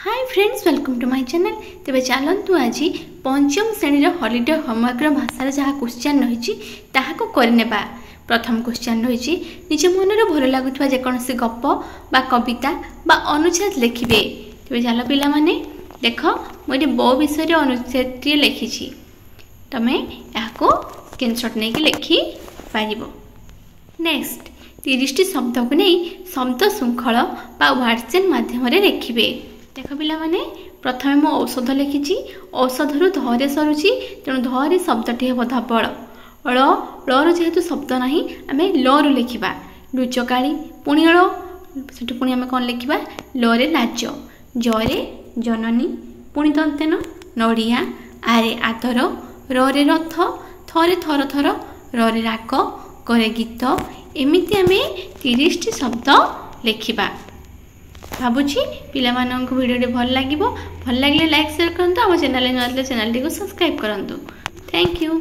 Hi friends welcome to my channel. तेरे चलतु आज पंचम श्रेणी हॉलिडे होमवर्क भाषार जहाँ क्वेश्चन रही करने। प्रथम क्वेश्चन रही निज मन भल लगुवा जेकोसी गप बा कविता बा अनुच्छेद लिखिए। तेरे चल पिला माने देख मुझे बो विषय अनुच्छेद लिखी तमें यहाँ स्क्रीनशॉट नहीं लिखि पार। नेक्स्ट 30 शब्द को नहीं शब्द श्रृंखल बा व्हाट्सएप माध्यम लिखिए। देख पिला माने प्रथम मु औषध लिखी औषध रु धरे सरुची तेणु धरे शब्दटी हे धबल अल लरु जेहेतु शब्द ना आम लरु लिखा लुचकाड़ी पुणी अल से पुणी आम कौन लिखा लरे लाज जरे जननी पुणी दंतेन नड़िया आरे आदर रे रथ थरे थर थर रे राग करे गीत एमती आम 30 शब्द लिखा। भावुची पिला भिडियो भल लगे लाइक शेयर करूँ। आम चैनल नुआ चैनल को सब्सक्राइब करूँ। Thank you.